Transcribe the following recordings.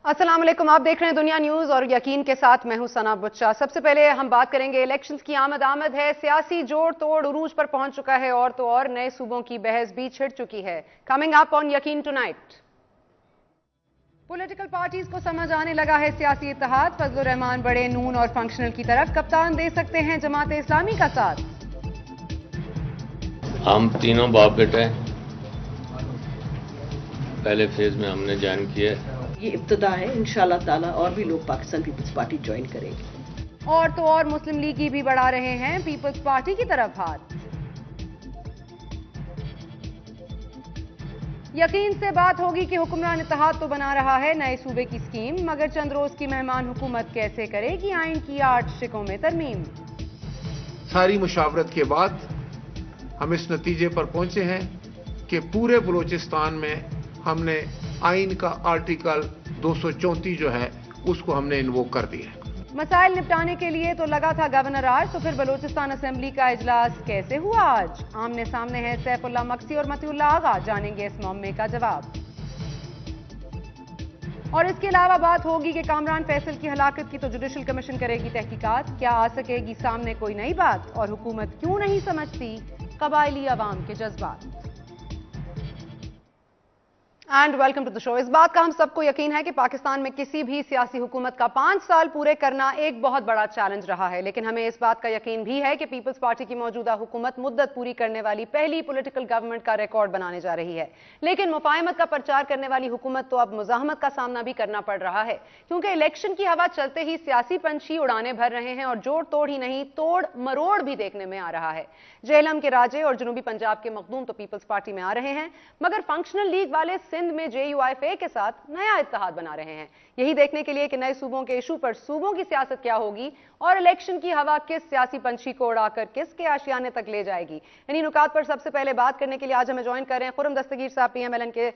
अस्सलाम वालेकुम, आप देख रहे हैं दुनिया न्यूज और यकीन के साथ मैं हूं सना बुच्चा। सबसे पहले हम बात करेंगे इलेक्शंस की आमद है। सियासी जोड़ तोड़ उरूज पर पहुंच चुका है और तो और नए सूबों की बहस भी छिड़ चुकी है। कमिंग अप ऑन यकीन टुनाइट, पॉलिटिकल पार्टीज को समझ आने लगा है सियासी इत्तेहाद। फजलुर रहमान बड़े नून और फंक्शनल की तरफ, कप्तान दे सकते हैं जमात इस्लामी का साथ। हम तीनों बाप बेटे पहले फेज में हमने ज्वाइन किया। ये इब्तिदा है, इंशाअल्लाह ताला और भी लोग पाकिस्तान पीपल्स पार्टी ज्वाइन करेंगे। और तो और मुस्लिम लीग की भी बढ़ा रहे हैं पीपल्स पार्टी की तरफ हाथ। यकीन से बात होगी कि हुक्मरान इत्तेहाद तो बना रहा है नए सूबे की स्कीम, मगर चंद रोज की मेहमान हुकूमत कैसे करेगी आइन की 8 शिकों में तरमीम। सारी मुशावरत के बाद हम इस नतीजे पर पहुंचे हैं कि पूरे बलूचिस्तान में हमने आइन का आर्टिकल 234 जो है उसको हमने इन्वोक कर दिया है। मसाइल निपटाने के लिए तो लगा था गवर्नर आज, तो फिर बलूचिस्तान असेंबली का इजलास कैसे हुआ आज। आमने सामने है सैफुल्लाह मक्सी और मतीउल्लाह आगा, जानेंगे इस मामले का जवाब। और इसके अलावा बात होगी कि कामरान फैसल की हलाकत की तो जुडिशल कमीशन करेगी तहकीकात। क्या आ सकेगी सामने कोई नई बात, और हुकूमत क्यों नहीं समझती कबायली अवाम के जज्बात। And welcome to the show. इस बात का हम सबको यकीन है कि पाकिस्तान में किसी भी सियासी हुकूमत का 5 साल पूरे करना एक बहुत बड़ा चैलेंज रहा है, लेकिन हमें इस बात का यकीन भी है कि पीपल्स पार्टी की मौजूदा हुकूमत मुद्दत पूरी करने वाली पहली पॉलिटिकल गवर्नमेंट का रिकॉर्ड बनाने जा रही है। लेकिन मुफाहमत का प्रचार करने वाली हुकूमत तो अब मुजाहमत का सामना भी करना पड़ रहा है, क्योंकि इलेक्शन की हवा चलते ही सियासी पंछी उड़ाने भर रहे हैं और जोड़ तोड़ ही नहीं तोड़ मरोड़ भी देखने में आ रहा है। जेहलम के राजे और जनूबी पंजाब के मखदूम तो पीपल्स पार्टी में आ रहे हैं, मगर फंक्शनल लीग वाले सिंध में JUIFA के साथ नया इत्तेहाद बना रहे हैं। यही देखने के लिए कि नए सूबों के इशू पर सूबों की सियासत क्या होगी और इलेक्शन की हवा किस सियासी पंछी को उड़ाकर किसके आशियाने तक ले जाएगी। इन्हीं नुकात पर सबसे पहले बात करने के लिए आज हमें ज्वाइन कर रहे हैं खुर्रम दस्तगीर साहब, PMLN के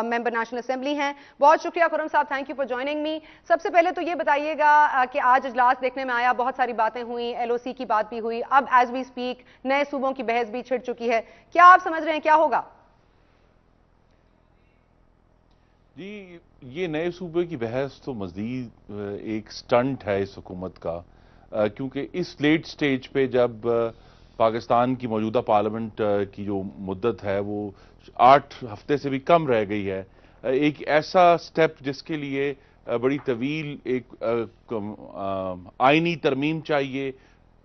मेंबर नेशनल असेंबली हैं। बहुत शुक्रिया खुर्रम साहब, thank you for joining me. सबसे पहले तो ये बताइएगा कि आज इजलास देखने में आया, बहुत सारी बातें हुई, LOC की बात भी हुई, अब एज वी स्पीक नए सूबों की बहस भी छिड़ चुकी है। क्या आप समझ रहे हैं क्या होगा? जी, ये नए सूबे की बहस तो मज़ीद एक स्टंट है इस हुकूमत का, क्योंकि इस लेट स्टेज पे जब पाकिस्तान की मौजूदा पार्लियामेंट की जो मुद्दत है वो 8 हफ्ते से भी कम रह गई है, एक ऐसा स्टेप जिसके लिए बड़ी तवील एक आइनी तरमीम चाहिए,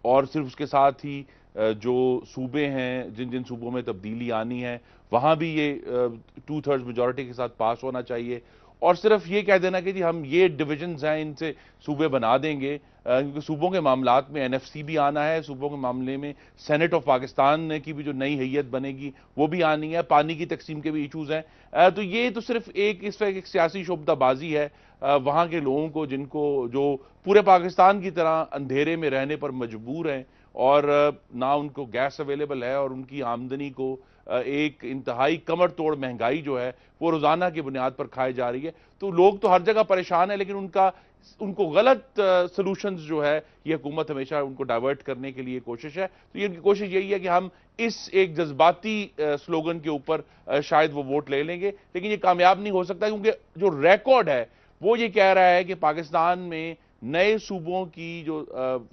और सिर्फ उसके साथ ही जो सूबे हैं, जिन जिन सूबों में तब्दीली आनी है वहाँ भी ये 2/3 मेजॉरिटी के साथ पास होना चाहिए। और सिर्फ ये कह देना कि जी हम ये डिविजन्स हैं इनसे सूबे बना देंगे, क्योंकि सूबों के मामलात में NFC भी आना है, सूबों के मामले में सेनेट ऑफ पाकिस्तान की भी जो नई हैयत बनेगी वो भी आनी है, पानी की तकसीम के भी इशूज़ हैं। तो ये तो सिर्फ इस वक्त एक सियासी शोबदाबाजी है वहाँ के लोगों को, जिनको जो पूरे पाकिस्तान की तरह अंधेरे में रहने पर मजबूर हैं और ना उनको गैस अवेलेबल है, और उनकी आमदनी को एक इंतहाई कमर तोड़ महंगाई जो है वो रोजाना की बुनियाद पर खाई जा रही है। तो लोग तो हर जगह परेशान है, लेकिन उनको गलत सॉल्यूशंस जो है ये हुकूमत हमेशा उनको डाइवर्ट करने के लिए कोशिश है। तो ये कोशिश यही है कि हम इस एक जज्बाती स्लोगन के ऊपर शायद वो वोट ले लेंगे, लेकिन ये कामयाब नहीं हो सकता, क्योंकि जो रिकॉर्ड है वो ये कह रहा है कि पाकिस्तान में नए सूबों की जो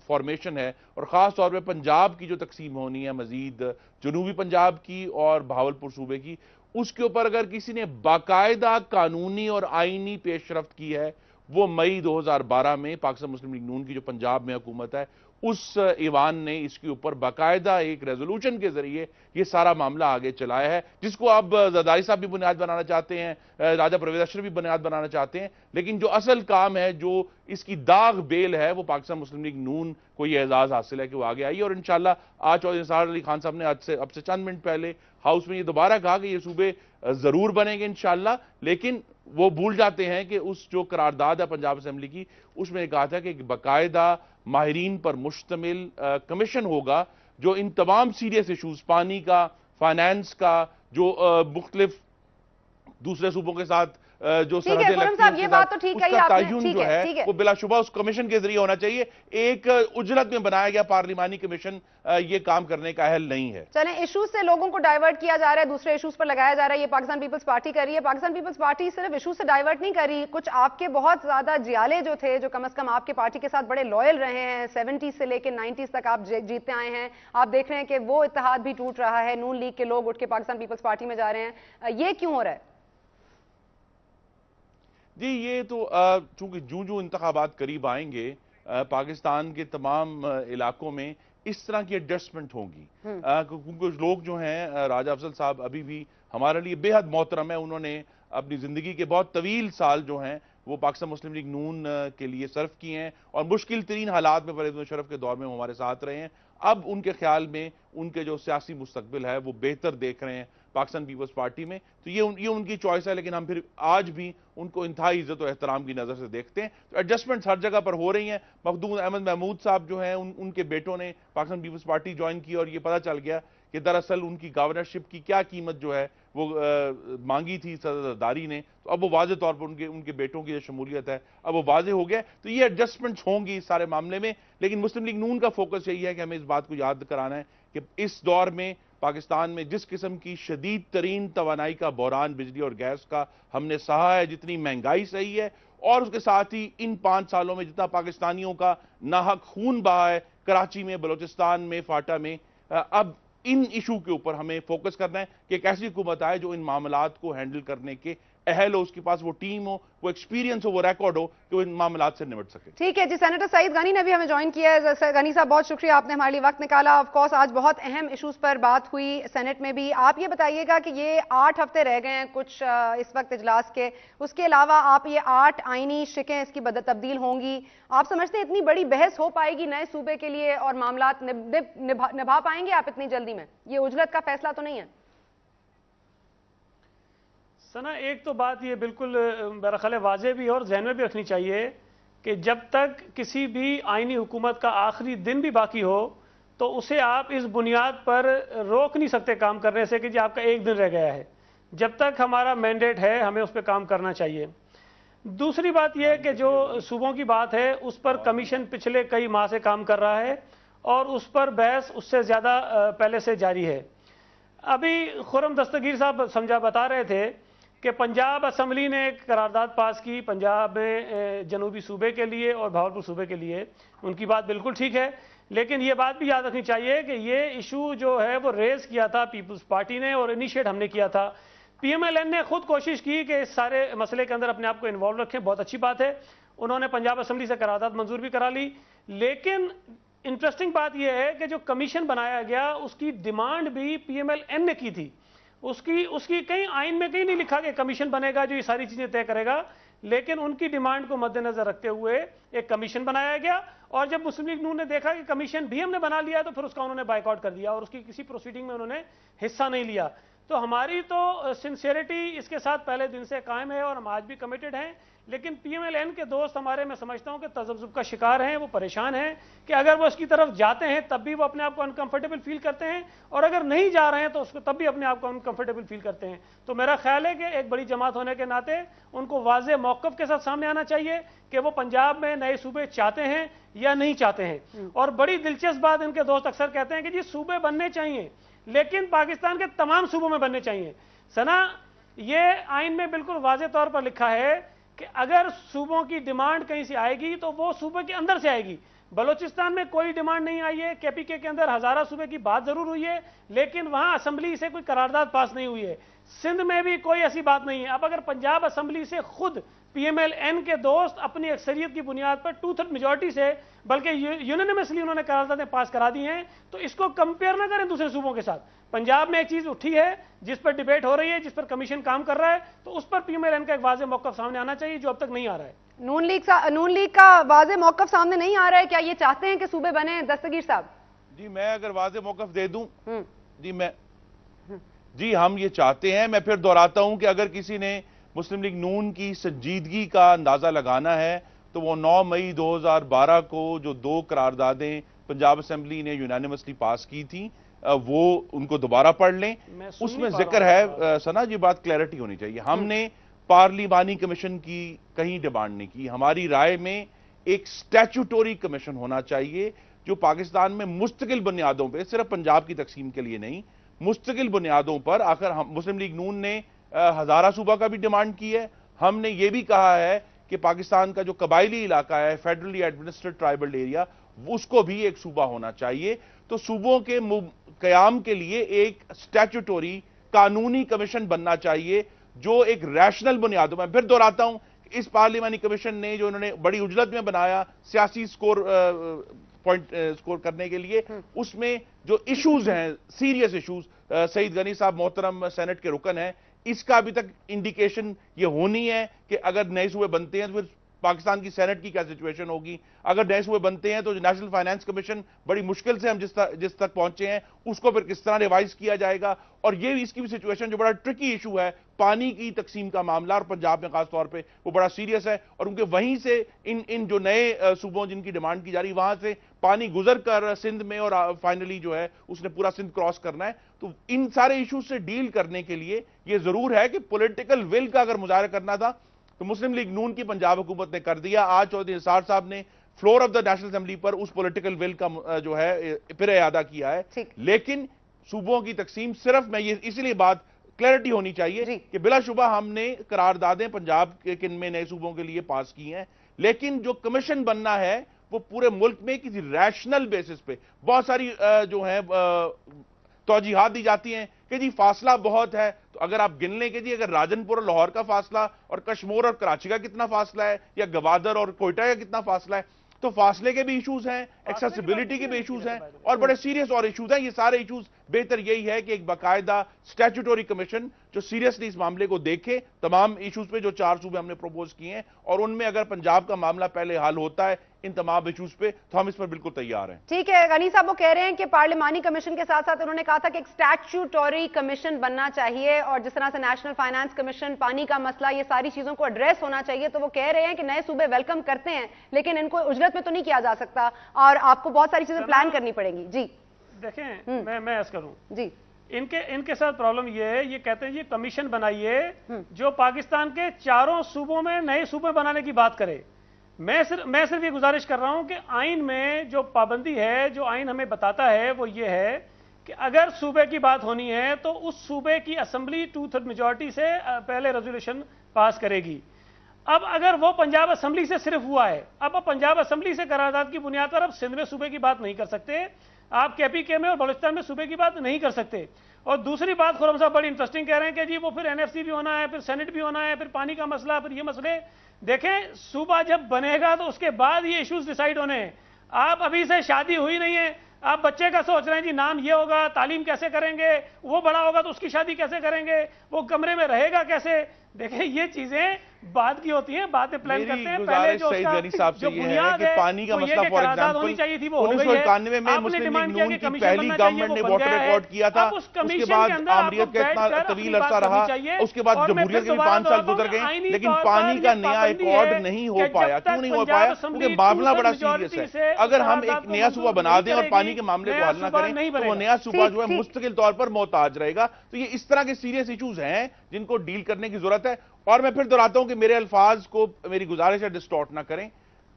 फॉर्मेशन है, और ख़ास तौर पे पंजाब की जो तकसीम होनी है, मजीद जनूबी पंजाब की और बहावलपुर सूबे की, उसके ऊपर अगर किसी ने बाकायदा कानूनी और आइनी पेशरफ्त की है वो मई 2012 में पाकिस्तान मुस्लिम लीग नून की जो पंजाब में हुकूमत है उस ईवान ने इसके ऊपर बाकायदा एक रेजोल्यूशन के जरिए ये सारा मामला आगे चलाया है, जिसको अब जरदारी साहब भी बुनियाद बनाना चाहते हैं, राजा परवेज अशरफ भी बुनियाद बनाना चाहते हैं, लेकिन जो असल काम है, जो इसकी दाग बेल है, वो पाकिस्तान मुस्लिम लीग नून को ये एजाज हासिल है कि वो आगे आई। और इंशाल्लाह आज चौधरी निसार अली खान साहब ने अब से चंद मिनट पहले हाउस में ये दोबारा कहा कि ये सूबे जरूर बनेंगे इंशाल्लाह, लेकिन वो भूल जाते हैं कि उस जो करारदाद है पंजाब असेंबली की, उसमें कहा था कि बाकायदा माहिरीन पर मुश्तमिल कमीशन होगा जो इन तमाम सीरियस इशूज, पानी का, फाइनेंस का, जो मुख्तलिफ दूसरे सूबों के साथ जो ठीक है खुर्रम साहब, ये बात तो ठीक है, उसका आपने तायुन ठीक जो है, ठीक है है। वो बिलाशुबा उस कमीशन के जरिए होना चाहिए। एक उजलत में बनाया गया पार्लिमानी कमीशन ये काम करने का अहल नहीं है। चलें, इश्यूज से लोगों को डाइवर्ट किया जा रहा है, दूसरे इश्यूज पर लगाया जा रहा है, ये पाकिस्तान पीपल्स पार्टी कर रही है। पाकिस्तान पीपल्स पार्टी सिर्फ इश्यूज से डाइवर्ट नहीं कर रही, कुछ आपके बहुत ज्यादा जियाले जो थे, जो कम से कम आपके पार्टी के साथ बड़े लॉयल रहे हैं, 70s से लेकर 90s तक आप जीतते आए हैं, आप देख रहे हैं कि वो इत्तेहाद भी टूट रहा है, नून लीग के लोग उठ के पाकिस्तान पीपल्स पार्टी में जा रहे हैं, ये क्यों हो रहा है? जी ये तो चूंकि जूं इंतखाबात करीब आएंगे पाकिस्तान के तमाम इलाकों में इस तरह की एडजस्टमेंट होंगी, क्योंकि लोग जो हैं राजा अफजल साहब अभी भी हमारे लिए बेहद मोहतरम है। उन्होंने अपनी जिंदगी के बहुत तवील साल जो हैं वो पाकिस्तान मुस्लिम लीग नून के लिए सर्व किए हैं और मुश्किल तरीन हालात में परवेज़ मुशर्रफ के दौर में वो हमारे साथ रहे हैं। अब उनके ख्याल में उनके जो सियासी मुस्तकबिल है वो बेहतर देख रहे हैं पाकिस्तान पीपल्स पार्टी में, तो ये उनकी चॉइस है। लेकिन हम फिर आज भी उनको इंतहाई इज्जत और एहतराम की नज़र से देखते हैं। तो एडजस्टमेंट्स हर जगह पर हो रही हैं। मखदूम अहमद महमूद साहब जो हैं उनके बेटों ने पाकिस्तान पीपल्स पार्टी ज्वाइन की और ये पता चल गया कि दरअसल उनकी गवर्नरशिप की क्या कीमत जो है वो मांगी थी सदरदारी ने, तो अब वो वाज़े तौर पर उनके बेटों की जो शमूलियत है अब वो वाज़े हो गया। तो ये एडजस्टमेंट्स होंगी इस सारे मामले में। लेकिन मुस्लिम लीग नून का फोकस यही है कि हमें इस बात को याद कराना है कि इस दौर में पाकिस्तान में जिस किस्म की शदीद तरीन तवानाई का बहरान बिजली और गैस का हमने सहा है, जितनी महंगाई सही है, और उसके साथ ही इन 5 सालों में जितना पाकिस्तानियों का नाहक खून बहा है कराची में, बलूचिस्तान में, फाटा में, अब इन इशू के ऊपर हमें फोकस करना है कि एक ऐसी हुकूमत आए जो इन मामलात को हैंडल करने के अहल हो, उसके पास वो टीम हो, वो एक्सपीरियंस हो, वो रिकॉर्ड हो कि वो इन मामलात से निपट सके। ठीक है जी, सेनेटर सईद गनी ने भी हमें ज्वाइन किया है। गनी साहब बहुत शुक्रिया, आपने हमारे लिए वक्त निकाला। ऑफ कोर्स आज बहुत अहम इश्यूज पर बात हुई सेनेट में भी। आप ये बताइएगा कि ये 8 हफ्ते रह गए हैं कुछ इस वक्त इजलास के, उसके अलावा आप ये 8 आईनी शिकें इसकी तब्दील होंगी, आप समझते हैं इतनी बड़ी बहस हो पाएगी नए सूबे के लिए और मामलात निभा पाएंगे आप इतनी जल्दी में? ये उजलत का फैसला तो नहीं है? सना, एक तो बात ये बिल्कुल मेरा ख्याल है वाज़ेह भी और ज़हन में भी रखनी चाहिए कि जब तक किसी भी आईनी हुकूमत का आखिरी दिन भी बाकी हो तो उसे आप इस बुनियाद पर रोक नहीं सकते काम करने से कि जी आपका एक दिन रह गया है। जब तक हमारा मैंडेट है हमें उस पर काम करना चाहिए। दूसरी बात यह है कि जो सूबों की बात है उस पर कमीशन पिछले कई माह से काम कर रहा है और उस पर बहस उससे ज़्यादा पहले से जारी है। अभी खुर्रम दस्तगीर साहब बता रहे थे कि पंजाब असम्बली ने एक करारदाद पास की पंजाब में जनूबी सूबे के लिए और भावलपुर सूबे के लिए। उनकी बात बिल्कुल ठीक है, लेकिन ये बात भी याद रखनी चाहिए कि ये इशू जो है वो रेज किया था पीपल्स पार्टी ने और इनिशिएट हमने किया था। PMLN ने खुद कोशिश की कि इस सारे मसले के अंदर अपने आप को इन्वॉल्व रखें, बहुत अच्छी बात है। उन्होंने पंजाब असम्बली से करारदाद मंजूर भी करा ली। लेकिन इंटरेस्टिंग बात यह है कि जो कमीशन बनाया गया उसकी डिमांड भी PMLN ने की थी। उसकी कहीं आइन में कहीं नहीं लिखा कि कमीशन बनेगा जो ये सारी चीजें तय करेगा, लेकिन उनकी डिमांड को मद्देनजर रखते हुए एक कमीशन बनाया गया। और जब मुस्लिम लीग नून ने देखा कि कमीशन भी हमने बना लिया तो फिर उसका उन्होंने बाइकआउट कर दिया और उसकी किसी प्रोसीडिंग में उन्होंने हिस्सा नहीं लिया। तो हमारी तो सिंसियरिटी इसके साथ पहले दिन से कायम है और हम आज भी कमिटेड हैं। लेकिन PMLN के दोस्त हमारे, मैं समझता हूं कि तजब्जुब का शिकार हैं, वो परेशान हैं कि अगर वो इसकी तरफ जाते हैं तब भी वो अपने आप को अनकंफर्टेबल फील करते हैं और अगर नहीं जा रहे हैं तो उसको तब भी अपने आप को अनकंफर्टेबल फील करते हैं। तो मेरा ख्याल है कि एक बड़ी जमात होने के नाते उनको वाज़ेह मौक़िफ़ के साथ सामने आना चाहिए कि वो पंजाब में नए सूबे चाहते हैं या नहीं चाहते हैं। और बड़ी दिलचस्प बात, इनके दोस्त अक्सर कहते हैं कि जी सूबे बनने चाहिए लेकिन पाकिस्तान के तमाम सूबों में बनने चाहिए। सना, ये आइन में बिल्कुल वाज़ेह तौर पर लिखा है कि अगर सूबों की डिमांड कहीं से आएगी तो वो सूबे के अंदर से आएगी। बलूचिस्तान में कोई डिमांड नहीं आई है, KPK के अंदर हजारा सूबे की बात जरूर हुई है लेकिन वहां असेंबली से कोई करारदाद पास नहीं हुई है। सिंध में भी कोई ऐसी बात नहीं है। अब अगर पंजाब असेंबली से खुद PMLN के दोस्त अपनी अक्सरियत की बुनियाद पर 2/3 मेजॉरिटी से, बल्कि यूनानिमसली उन्होंने करारदादें पास करा दी हैं, तो इसको कंपेयर ना करें दूसरे सूबों के साथ। पंजाब में एक चीज उठी है जिस पर डिबेट हो रही है, जिस पर कमीशन काम कर रहा है, तो उस पर PMLN का एक वाज़ेह मौक़िफ़ सामने आना चाहिए जो अब तक नहीं आ रहा है। नून लीग का वाज़ेह मौक़िफ़ सामने नहीं आ रहा है। क्या ये चाहते हैं कि सूबे बने दस्तगीर साहब? जी मैं अगर वाज़ेह मौक़िफ़ दे दूं, जी हम ये चाहते हैं। मैं फिर दोहराता हूं कि अगर किसी ने मुस्लिम लीग नून की संजीदगी का अंदाजा लगाना है तो वो 9 मई 2012 को जो 2 करारदादें पंजाब असेंबली ने यूनानिमसली पास की थी वो उनको दोबारा पढ़ लें। उसमें जिक्र है, सना जी बात क्लैरिटी होनी चाहिए, हमने पार्लिमानी कमीशन की कहीं डिमांड नहीं की। हमारी राय में एक स्टैट्यूटोरी कमीशन होना चाहिए जो पाकिस्तान में मुस्तकिल बुनियादों पे, सिर्फ पंजाब की तकसीम के लिए नहीं, मुस्तकिल बुनियादों पर, आखिर हम मुस्लिम लीग नून ने हजारा सूबा का भी डिमांड की है। हमने ये भी कहा है कि पाकिस्तान का जो कबायली इलाका है, फेडरली एडमिनिस्ट्रेटेड ट्राइबल एरिया, उसको भी एक सूबा होना चाहिए। तो सूबों के कयाम के लिए एक स्टैट्यूटोरी कानूनी कमीशन बनना चाहिए जो एक रैशनल बुनियादों में, फिर दोहराता हूं, इस पार्लिमानी कमीशन ने जो उन्होंने बड़ी उजलत में बनाया सियासी पॉइंट स्कोर करने के लिए, उसमें जो इश्यूज हैं, सीरियस इश्यूज, सईद गनी साहब मोहतरम सेनेट के रुकन हैं, इसका अभी तक इंडिकेशन ये होनी है कि अगर नए सूबे बनते हैं तो फिर पाकिस्तान की सेनेट की क्या सिचुएशन होगी। अगर नए सूबे बनते हैं तो जो नेशनल फाइनेंस कमीशन बड़ी मुश्किल से हम जिस तक पहुंचे हैं उसको फिर किस तरह रिवाइज किया जाएगा। और ये इसकी भी सिचुएशन जो बड़ा ट्रिकी इशू है, पानी की तकसीम का मामला, और पंजाब में खास तौर पे वो बड़ा सीरियस है। और उनके वहीं से इन जो नए सूबों जिनकी डिमांड की जा रही, वहां से पानी गुजर कर सिंध में और फाइनली जो है उसने पूरा सिंध क्रॉस करना है। तो इन सारे इशूज से डील करने के लिए ये जरूर है कि पॉलिटिकल विल का अगर मुजाहरा करना था तो मुस्लिम लीग नून की पंजाब हुकूमत ने कर दिया। आज चौधरी निसार साहब ने floor of the national assembly पर उस पॉलिटिकल विल का जो है फिर इयादा किया है। लेकिन सूबों की तकसीम सिर्फ, मैं ये इसलिए बात क्लैरिटी होनी चाहिए कि बिलाशुबा हमने करारदादें पंजाब के किन में नए सूबों के लिए पास की हैं, लेकिन जो कमीशन बनना है वो पूरे मुल्क में किसी रैशनल बेसिस पे, बहुत सारी जो है तौजीहात दी जाती हैं कि जी फासला बहुत है। तो अगर आप गिन लें कि जी अगर राजनपुर और लाहौर का फासला और कश्मीर और कराची का कितना फासला है, या गवादर और कोयटा का कितना फासला है, तो फासले के भी इश्यूज हैं, एक्सेसिबिलिटी के भी इश्यूज हैं, और बड़े सीरियस और इश्यूज हैं। ये सारे इश्यूज बेहतर यही है कि एक बाकायदा स्टैट्यूटोरी कमीशन जो सीरियसली इस मामले को देखे, तमाम इश्यूज पे जो 4 सूबे हमने प्रपोज किए हैं, और उनमें अगर पंजाब का मामला पहले हल होता है इन तमाम इश्यूज पे, तो हम इस पर बिल्कुल तैयार हैं। ठीक है, गनी साहब वो कह रहे हैं कि पार्लिमानी कमीशन के साथ साथ उन्होंने कहा था कि एक स्टैट्यूटोरी कमीशन बनना चाहिए, और जिस तरह से नेशनल फाइनेंस कमीशन, पानी का मसला, ये सारी चीजों को एड्रेस होना चाहिए। तो वो कह रहे हैं कि नए सूबे वेलकम करते हैं लेकिन इनको उजरत में तो नहीं किया जा सकता और आपको बहुत सारी चीजें प्लान करनी पड़ेंगी। जी देखें, मैं ऐसा करूं जी, इनके साथ प्रॉब्लम ये है, ये कहते हैं ये कमीशन बनाइए जो पाकिस्तान के 4 सूबों में नए सूबे बनाने की बात करे। मैं सिर्फ ये गुजारिश कर रहा हूं कि आइन में जो पाबंदी है, जो आइन हमें बताता है वो ये है कि अगर सूबे की बात होनी है तो उस सूबे की असेंबली 2/3 मेजॉरिटी से पहले रेजोल्यूशन पास करेगी। अब अगर वो पंजाब असेंबली से सिर्फ हुआ है, अब पंजाब असेंबली से करारदाद की बुनियाद पर अब सिंध में सूबे की बात नहीं कर सकते, आप केपीके में और बलूचिस्तान में सूबे की बात नहीं कर सकते। और दूसरी बात खुर्रम साहब बड़ी इंटरेस्टिंग कह रहे हैं कि जी वो फिर एनएफसी भी होना है, फिर सेनेट भी होना है, फिर पानी का मसला, फिर ये मसले। देखें, सूबा जब बनेगा तो उसके बाद ये इश्यूज डिसाइड होने हैं। आप अभी से शादी हुई नहीं है, आप बच्चे का सोच रहे हैं जी नाम ये होगा, तालीम कैसे करेंगे, वो बड़ा होगा तो उसकी शादी कैसे करेंगे, वो कमरे में रहेगा कैसे। देखें, ये चीजें बाद की होती हैं, बाद में प्लान करते हैं। पहले जो बुनियाद है पानी का मसला, फॉर एग्जांपल 1991 में मुस्लिम लीग नून की पहली गवर्नमेंट ने वाटर रिकॉर्ड किया था, उसके बाद आमरीत का इतना तवील अरसा रहा, उसके बाद जमहूरियत के भी 5 साल गुजर गए, लेकिन पानी का नया एकॉर्ड नहीं हो पाया। क्यों नहीं हो पाया? क्योंकि मामला बड़ा सीरियस है। अगर हम एक नया सूबा बना दें और पानी के मामले को हल न करें तो वो नया सूबा जो है मुस्तकिल तौर पर मोहताज रहेगा। तो ये इस तरह के सीरियस इश्यूज हैं जिनको डील करने की जरूरत है। और मैं फिर दोहराता हूं कि मेरे अल्फाज को, मेरी गुजारिश है, डिस्टॉर्ट ना करें।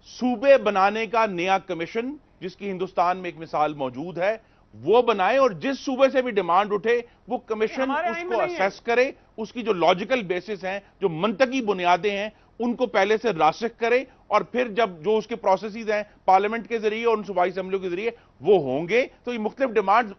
सूबे बनाने का नया कमीशन, जिसकी हिंदुस्तान में एक मिसाल मौजूद है, वो बनाए, और जिस सूबे से भी डिमांड उठे वो कमीशन उसको असेस करे, उसकी जो लॉजिकल बेसिस हैं, जो मंतकी बुनियादें हैं, उनको पहले से रासिख करे, और फिर जब जो उसके प्रोसेसेस हैं पार्लियामेंट के जरिए और सूबाई असेंबलियों के जरिए वो होंगे, तो ये मुख्तलिफ डिमांड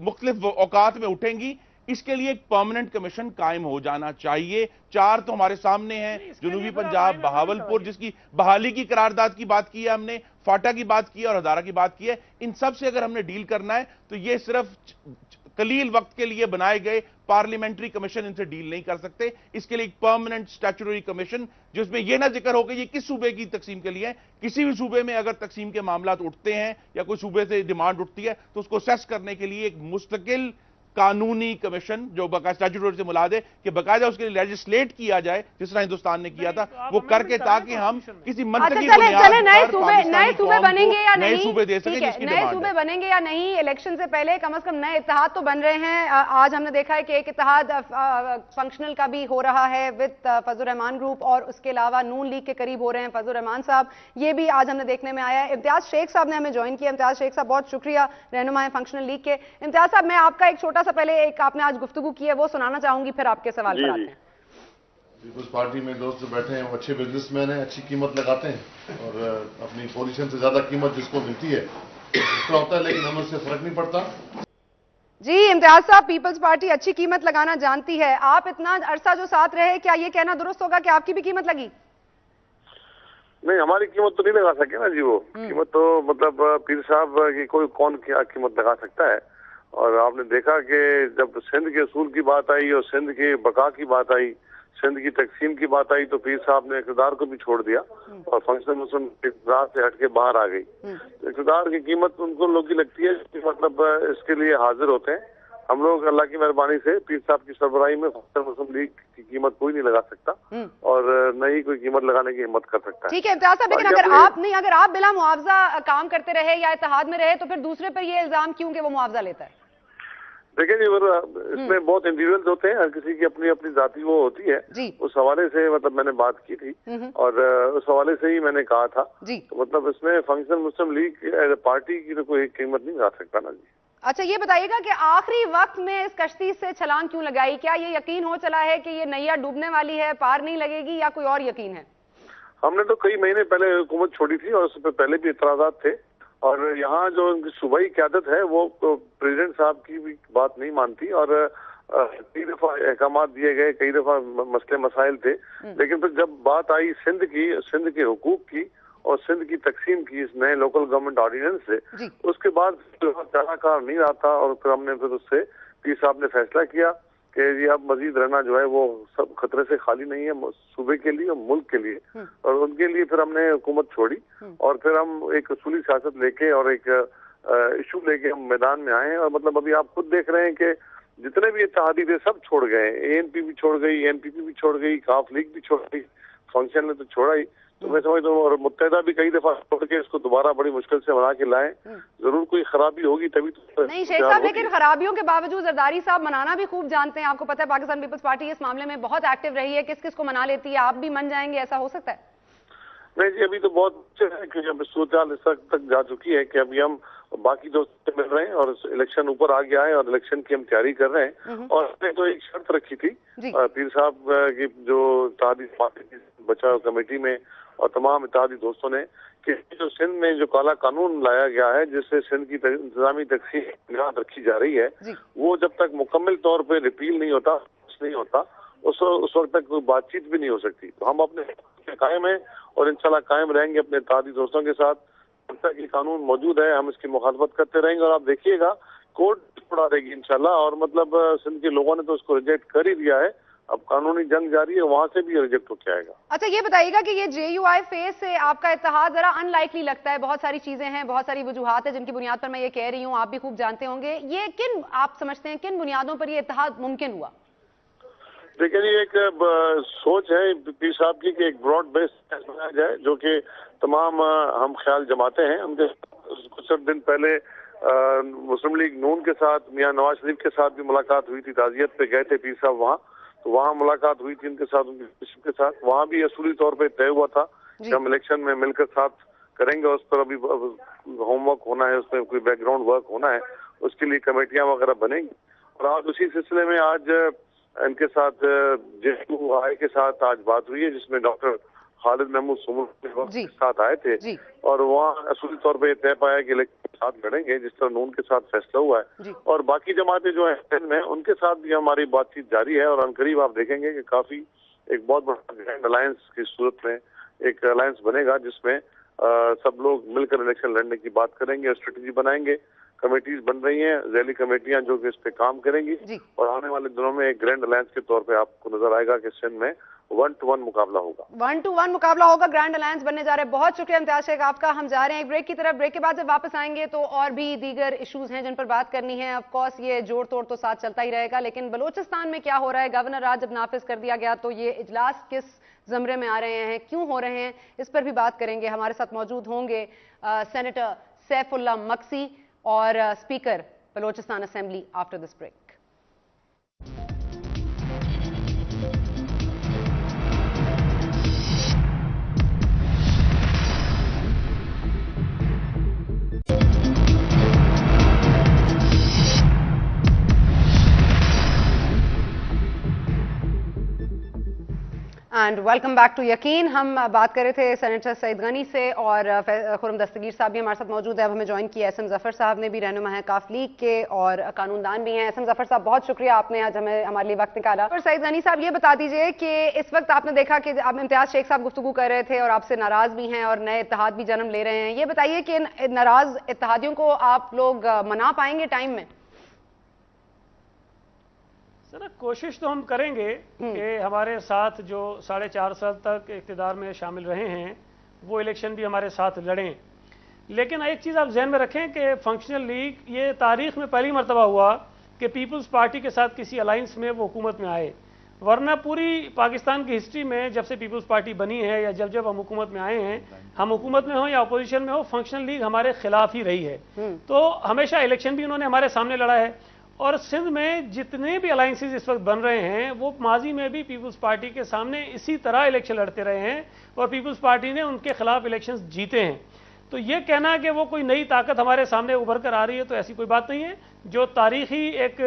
मुख्तलिफ औकात में उठेंगी। इसके लिए एक परमानेंट कमीशन कायम हो जाना चाहिए। 4 तो हमारे सामने हैं, जनूबी पंजाब, बहावलपुर, जिसकी बहाली की करारदाद की बात की है हमने, फाटा की बात की है और हजारा की बात की है। इन सब से अगर हमने डील करना है तो ये सिर्फ कलील वक्त के लिए बनाए गए पार्लियामेंट्री कमीशन इनसे डील नहीं कर सकते। इसके लिए एक परमानेंट स्टैट्यूटरी कमीशन, जिसमें यह ना जिक्र हो कि ये किस सूबे की तकसीम के लिए है। किसी भी सूबे में अगर तकसीम के मामला उठते हैं या कोई सूबे से डिमांड उठती है तो उसको असेस करने के लिए एक मुस्तकिल قانونی کمیشن جو باقاعدہ اسٹیچوٹری سے مراد ہے کہ باقاعدہ اس کے لیے لیجسلیٹ کیا جائے جس طرح ہندوستان نے کیا تھا وہ کر کے تاکہ ہم کسی منطقی بنیاد پر نئے صوبے بنیں گے یا نہیں, نئے صوبے دے سکیں جس کی نئے صوبے بنیں گے یا نہیں, الیکشن سے پہلے کم از کم نئے اتحاد تو بن رہے ہیں. آج ہم نے دیکھا ہے کہ ایک اتحاد فنکشنل کا بھی ہو رہا ہے وتھ فضل الرحمان گروپ, اور اس کے علاوہ نون لیگ کے قریب ہو رہے ہیں فضل الرحمان صاحب, یہ بھی آج ہم نے دیکھنے میں آیا ہے. امتیاز شیخ صاحب نے ہمیں جوائن کیا. امتیاز شیخ صاحب بہت شکریہ, رہنما ہیں فنکشنل لیگ کے. امتیاز صاحب میں آپ کا ایک چھوٹا سا پہلے ایک آپ نے آج گفتگو کی ہے وہ سنانا چاہوں گی, پھر آپ کے سوال پر آتے ہیں. پیپلز پارٹی میں دوست جو بیٹھے ہیں وہ اچھے بزنس مین ہیں, اچھی قیمت لگاتے ہیں اور اپنی پوزیشن سے زیادہ قیمت جس کو ملتی ہے اس طرح ہوتا ہے, لیکن ہمیں اس سے فرق نہیں پڑتا. جی امتیاز صاحب, پیپلز پارٹی اچھی قیمت لگانا جانتی ہے, آپ اتنا عرصہ جو ساتھ رہے, کیا یہ کہنا درست ہوگا کہ آپ کی بھی قیمت لگی؟ نہیں, ہماری قیمت تو نہیں لگا سکے نا جی, وہ قیمت تو مطلب پیر صاحب کی کوئی کون کیا قیمت لگا سکتا ہے. اور آپ نے دیکھا کہ جب سندھ کے اصول کی بات آئی اور سندھ کی بقا کی بات آئی, سندھ کی تقسیم کی بات آئی, تو پیر صاحب نے اقتدار کو بھی چھوڑ دیا اور فنکشنل مسلم اقتدار سے ہٹ کے باہر آ گئی. اقتدار کی قیمت ان کو لوگ کی لگتی ہے کہ مطلب اس کے لیے حاضر ہوتے ہیں. ہم لوگ اللہ کی مہربانی سے پیر صاحب کی سربراہی میں فنکشنل مسلم لیگ کی قیمت کوئی نہیں لگا سکتا اور نہ ہی کوئی قیمت لگانے کی ہمت کر سکتا ہے. ٹھیک ہے امتیاز صاحب, لیکن اگر آپ بلا معاوضہ کام کرتے رہے یا اتحاد میں رہے تو پھر دوسرے پر یہ الزام کیوں کہ وہ معاوضہ لیتا ہے؟ دیکھیں جی, اس میں بہت انڈیویجولز ہوتے ہیں, ہر کسی کی اپنی اپنی ذاتی وہ ہوتی ہے. اس حوالے سے مطلب میں نے بات کی تھی اور اس حوالے سے ہی میں نے کہا تھا. تو مطلب اس میں functional Muslim league as a party کی تو کوئی قیمت نہیں لگا سکتا نا جی. اچھا یہ بتائیے گا کہ آخری وقت میں اس کشتی سے چھلانگ کیوں لگائی؟ کیا یہ یقین ہو چلا ہے کہ یہ نیا ڈوبنے والی ہے, پار نہیں لگے گی, یا کوئی اور یقین ہے؟ ہم نے تو کئی مہینے پہلے حکومت چھوڑی تھی اور اس پہ پہلے بھی اعتراضات تھے, اور یہاں جو ان کی صوبائی قیادت ہے وہ پریزیڈنٹ صاحب کی بھی بات نہیں مانتی, اور کئی دفعہ احکامات دیے گئے, کئی دفعہ مسئلے مسائل تھے, لیکن پھر جب بات آئی سندھ کی, سندھ کے حقوق کی اور سندھ کی تقسیم کی اس نئے لوکل گورنمنٹ آرڈیننس سے, اس کے بعد چارہ کار نہیں رہا تھا. اور پھر ہم نے پھر اس سے پیر صاحب نے فیصلہ کیا کہ یہ اب مزید رہنا جو ہے وہ سب خطرے سے خالی نہیں ہے صوبے کے لیے اور ملک کے لیے, اور ان کے لیے پھر ہم نے حکومت چھوڑی اور پھر ہم ایک اصولی سیاست لے کے اور ایک ایشو لے کے ہم میدان میں آئے ہیں. اور مطلب ابھی آپ خود دیکھ رہے ہیں کہ جتنے بھی اتحادی تھے سب چھوڑ گئے, ANP بھی چھوڑ گئی, NPP بھی چھوڑ گئی, کاف لیگ بھی چھوڑ گئی, فنکشن نے تو چھوڑا ہی. تو میں سمجھتا ہوں, اور متحدہ بھی کئی دفعہ چھوڑ کے اس کو دوبارہ بڑی مشکل سے بنا کے لائیں. ضرور کوئی خرابی ہوگی تبھی تو نہیں شیخ صاحب, لیکن خرابیوں کے باوجود زرداری صاحب منانا بھی خوب جانتے ہیں. آپ کو پتہ ہے پاکستان پیپلز پارٹی اس معاملے میں بہت ایکٹیو رہی ہے, کس کس کو منا لیتی ہے, آپ بھی من جائیں گے, ایسا ہو سکتا ہے؟ نہیں جی, ابھی تو بہت اچھے ہے کہ اب صورتحال اس تک جا چکی ہے کہ ابھی ہم باقی دوست مل رہے ہیں اور الیکشن اوپر آ گیا ہے اور الیکشن کی ہم تیاری کر رہے ہیں. اور ہم نے تو ایک شرط رکھی تھی پیر صاحب کی جو اتحادی بچاؤ کمیٹی میں اور تمام اتحادی دوستوں نے, کہ جو سندھ میں جو کالا قانون لایا گیا ہے جس سے سندھ کی انتظامی تقسیم بنیاد رکھی جا رہی ہے, وہ جب تک مکمل طور پہ ریپیل نہیں ہوتا اس وقت تک کوئی بات چیت بھی نہیں ہو سکتی. تو ہم اپنے قائم ہیں اور انشاءاللہ قائم رہیں گے اپنے اتحادی دوستوں کے ساتھ. جب تک یہ قانون موجود ہے ہم اس کی مخالفت کرتے رہیں گے, اور آپ دیکھیے گا کورٹ چھوڑا دے گی انشاءاللہ. اور مطلب سندھ کے لوگوں نے تو اس کو ریجیکٹ کر ہی دیا ہے, اب قانونی جنگ جاری ہے, وہاں سے بھی ریجیکٹ ہو کے آئے گا. اچھا یہ بتائیے گا کہ یہ JUI فیز سے آپ کا اتحاد ذرا ان لائکلی لگتا ہے, بہت ساری چیزیں ہیں, بہت ساری وجوہات ہیں جن کی بنیاد پر میں یہ کہہ رہی ہوں, آپ بھی خوب جانتے ہوں گے. یہ کن آپ سمجھتے ہیں کن بنیادوں پر یہ اتحاد ممکن ہوا؟ دیکھیں جی, ایک سوچ ہے پیر صاحب کی کہ ایک براڈ بیس بنایا جائے جو کہ تمام ہم خیال جماتے ہیں. ہم کچھ دن پہلے مسلم لیگ نون کے ساتھ میاں نواز شریف کے ساتھ بھی ملاقات ہوئی تھی, تعزیت پہ گئے تھے پیر صاحب وہاں, تو وہاں ملاقات ہوئی تھی ان کے ساتھ, ان کے ساتھ. وہاں بھی اصولی طور پہ طے ہوا تھا کہ ہم الیکشن میں مل کر ساتھ کریں گے. اس پر ابھی ہوم ورک ہونا ہے, اس میں کوئی بیک گراؤنڈ ورک ہونا ہے, اس کے لیے کمیٹیاں وغیرہ بنیں گی. اور آج اسی سلسلے میں آج ان کے ساتھ JUI کے ساتھ آج بات ہوئی ہے جس میں ڈاکٹر خالد محمود سمر کے ساتھ آئے تھے, اور وہاں اصولی طور پہ یہ طے پایا کہ الیکشن ساتھ لڑیں گے جس طرح نون کے ساتھ فیصلہ ہوا ہے. اور باقی جماعتیں جو ہیں میں ان کے ساتھ بھی ہماری بات چیت جاری ہے, اور عنقریب آپ دیکھیں گے کہ کافی ایک بہت بڑا گرینڈ الائنس کی صورت میں ایک الائنس بنے گا جس میں سب لوگ مل کر الیکشن لڑنے کی بات کریں گے, اسٹریٹجی بنائیں گے. کمیٹیز بن رہی ہیں، ذیلی کمیٹیاں جو کہ اس پہ کام کریں گی، اور آنے والے دنوں میں ایک گرینڈ الائنس کے طور پہ آپ کو نظر آئے گا کہ سندھ میں 1-1 مقابلہ ہوگا، 1-1 مقابلہ ہوگا، گرینڈ الائنس بننے جا رہے ہیں. بہت شکریہ امتیاز شیخ آپ کا. ہم جا رہے ہیں ایک بریک کی طرف. بریک کے بعد جب واپس آئیں گے تو اور بھی دیگر ایشوز ہیں جن پر بات کرنی ہے. آف کورس یہ جوڑ توڑ تو ساتھ چلتا ہی رہے گا، لیکن بلوچستان میں کیا ہو رہا ہے؟ گورنر راج جب نافذ کر دیا گیا تو یہ اجلاس کس زمرے میں آ رہے ہیں، کیوں ہو رہے ہیں، اس پر بھی بات کریں گے. ہمارے ساتھ موجود ہوں گے سینیٹر سیف اللہ مکسی اور speaker Balochistan assembly after this break. And welcome back to Yaqeen. ہم بات کر رہے تھے سینیٹر سعید غنی سے اور خرم دستگیر صاحب بھی ہمارے ساتھ موجود ہیں. اب ہمیں جوائن کیا اسم ظفر صاحب نے بھی، رہنما ہیں کاف لیگ کے اور قانون دان بھی ہیں. اسم ظفر صاحب بہت شکریہ، آپ نے آج ہمارے لیے وقت نکالا. اور سعید غنی صاحب یہ بتا دیجئے کہ اس وقت آپ نے دیکھا کہ اب امتیاز شیخ صاحب گفتگو کر رہے تھے اور آپ سے ناراض بھی ہیں اور نئے اتحاد بھی جنم لے رہے ہیں. یہ بتائیے کہ ناراض اتحادیوں کو آپ لوگ منا پائیں گے ٹائم میں؟ سر کوشش تو ہم کریں گے کہ ہمارے ساتھ جو 4.5 سال تک اقتدار میں شامل رہے ہیں وہ الیکشن بھی ہمارے ساتھ لڑیں. لیکن ایک چیز آپ ذہن میں رکھیں کہ فنکشنل لیگ یہ تاریخ میں پہلی مرتبہ ہوا کہ پیپلز پارٹی کے ساتھ کسی الائنس میں وہ حکومت میں آئے، ورنہ پوری پاکستان کی ہسٹری میں جب سے پیپلز پارٹی بنی ہے یا جب ہم حکومت میں آئے ہیں، ہم حکومت میں ہوں یا اپوزیشن میں ہو، فنکشنل لیگ ہمارے خلاف ہی رہی ہے. تو ہمیشہ الیکشن بھی انہوں نے ہمارے سامنے لڑا ہے. اور سندھ میں جتنے بھی الائنسز اس وقت بن رہے ہیں وہ ماضی میں بھی پیپلز پارٹی کے سامنے اسی طرح الیکشن لڑتے رہے ہیں اور پیپلز پارٹی نے ان کے خلاف الیکشنز جیتے ہیں. تو یہ کہنا کہ وہ کوئی نئی طاقت ہمارے سامنے ابھر کر آ رہی ہے تو ایسی کوئی بات نہیں ہے. جو تاریخی ایک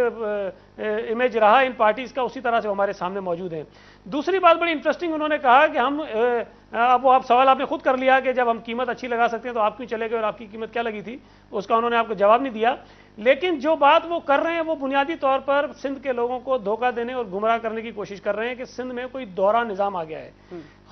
امیج رہا ان پارٹیز کا اسی طرح سے ہمارے سامنے موجود ہیں. دوسری بات بڑی انٹرسٹنگ انہوں نے کہا کہ ہم آپ سوال آپ نے خود کر لیا کہ جب ہم قیمت اچھی لگا سکتے ہیں تو آپ کیوں چلے گئے اور آپ کی قیمت کیا لگی تھی، اس کا انہوں نے آپ کو جواب نہیں دیا. لیکن جو بات وہ کر رہے ہیں وہ بنیادی طور پر سندھ کے لوگوں کو دھوکہ دینے اور گمراہ کرنے کی کوشش کر رہے ہیں کہ سندھ میں کوئی دورہ نظام آ گیا ہے.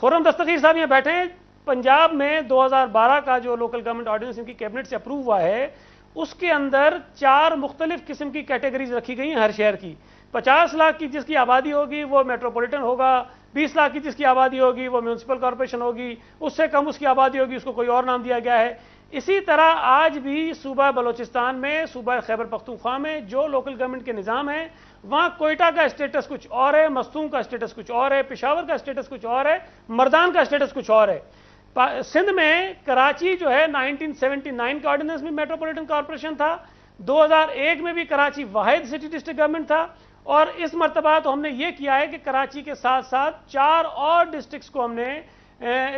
خرم دستگیر صاحب یہاں بیٹھے ہیں. پنجاب میں 2012 کا جو لوکل گورنمنٹ آرڈیننس ان کی کیبنٹ سے اپروو ہوا ہے اس کے اندر 4 مختلف قسم کی کیٹیگریز رکھی گئی ہیں ہر شہر کی. 50 لاکھ کی جس کی آبادی ہوگی وہ میٹروپولیٹن ہوگا، 20 لاکھ کی جس کی آبادی ہوگی وہ میونسپل کارپوریشن ہوگی، اس سے کم اس کی آبادی ہوگی اس کو کوئی اور نام دیا گیا ہے. اسی طرح آج بھی صوبہ بلوچستان میں، صوبہ خیبر پختونخوا میں جو لوکل گورنمنٹ کے نظام ہیں وہاں کوئٹہ کا اسٹیٹس کچھ اور ہے، مستونگ کا اسٹیٹس کچھ اور ہے، پشاور کا اسٹیٹس کچھ اور ہے، مردان کا اسٹیٹس کچھ اور ہے. سندھ میں کراچی جو ہے 1979 کا آرڈیننس میں میٹروپولیٹن کارپوریشن تھا، 2001 میں بھی کراچی واحد سٹی ڈسٹرکٹ گورنمنٹ تھا، اور اس مرتبہ تو ہم نے یہ کیا ہے کہ کراچی کے ساتھ ساتھ 4 اور ڈسٹرکٹس کو ہم نے